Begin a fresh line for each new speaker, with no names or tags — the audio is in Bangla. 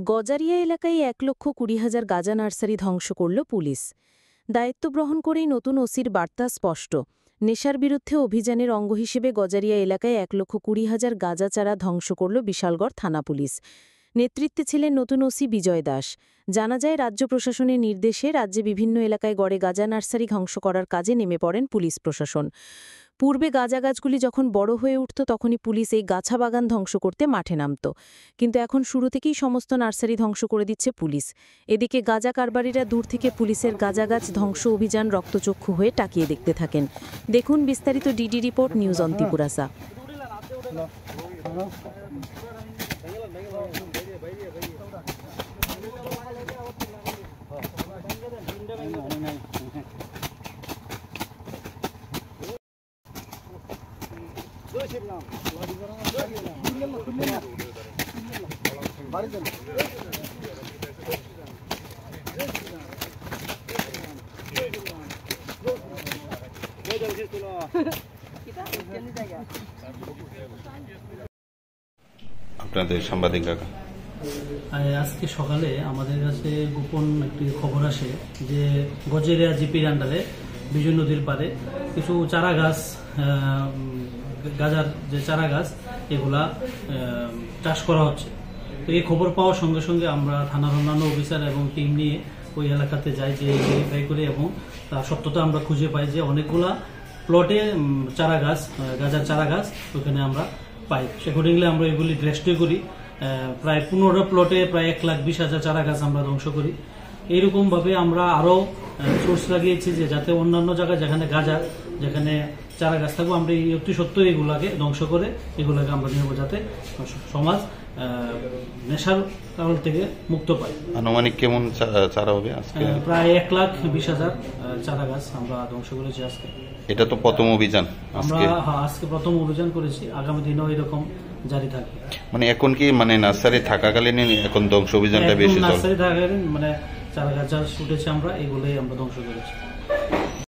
গজারিয়া এলাকায় ১,২০,০০০ গাঁজা নার্সারি ধ্বংস করল পুলিশ। দায়িত্ব গ্রহণ করেই নতুন ওসির বার্তা স্পষ্ট। নেশার বিরুদ্ধে অভিযানের অঙ্গ হিসেবে গজারিয়া এলাকায় ১,২০,০০০ গাঁজা চারা ধ্বংস করল বিশালগড় থানা পুলিশ। নেতৃত্বে ছিলেন নতুন ওসি বিজয় দাস। জানা যায়, রাজ্য প্রশাসনের নির্দেশে রাজ্যে বিভিন্ন এলাকায় গড়ে গাঁজা নার্সারি ধ্বংস করার কাজে নেমে পড়েন পুলিশ প্রশাসন। পূর্বে গাঁজা গাছগুলি যখন বড় হয়ে উঠত তখনই পুলিশ এই গাছা বাগান ধ্বংস করতে মাঠে নামত, কিন্তু এখন শুরু থেকেই সমস্ত নার্সারি ধ্বংস করে দিচ্ছে পুলিশ। এদিকে গাঁজা কারবারিরা দূর থেকে পুলিশের গাঁজা গাছ ধ্বংস অভিযান রক্তচক্ষু হয়ে তাকিয়ে দেখতে থাকেন। দেখুন বিস্তারিত DD report, news on Tripurasa.
আপনাদের সাংবাদিক কাকা,
আজকে সকালে আমাদের কাছে গোপন একটি খবর আসে যে গজারিয়া জিপির আন্ডারে বিজয় নদীর পারে কিছু চারা গাছ, গাজার যে চারা গাছ, এগুলা চাষ করা হচ্ছে। তো এই খবর পাওয়ার সঙ্গে সঙ্গে আমরা থানার অন্যান্য অফিসার এবং টিম নিয়ে ওই এলাকাতে যাই, যে ভেরিফাই করি এবং তার সত্যতা আমরা খুঁজে পাই যে অনেকগুলা প্লটে চারা গাছ, গাজার চারা গাছ ওখানে আমরা পাই। সেকর্ডিংলি আমরা এগুলি রেস্টে করি। প্রায় 15টা প্লটে প্রায় 1,20,000 চারা গাছ আমরা ধ্বংস করি। এইরকম ভাবে আমরা আরো সোর্স লাগিয়েছি যে যাতে অন্যান্য জায়গায় যেখানে গাজা, যেখানে চারা গাছ থাকবো, আমরা এই অতি সত্ত্বর এগুলাকে ধ্বংস করে এগুলাকে আমরা নেব, যাতে সমাজ নেশার কারণ থেকে মুক্ত পায়।
আনুমানিক কেমন চারা হবে আজকে?
প্রায় 1,20,000 চারা গাছ আমরা ধ্বংস করেছি আজকে।
এটা তো প্রথম অভিযান,
আমরা আজকে প্রথম অভিযান করেছি, আগামী দিনেও এরকম জারি থাকবে।
মানে এখন কি মানে নার্সারি থাকাকালীন এখন ধ্বংস অভিযানটা বেশি চলে?
নার্সারি থাকাকালীন মানে চারা গাছ উঠেছে, আমরা এগুলোই আমরা ধ্বংস করেছি।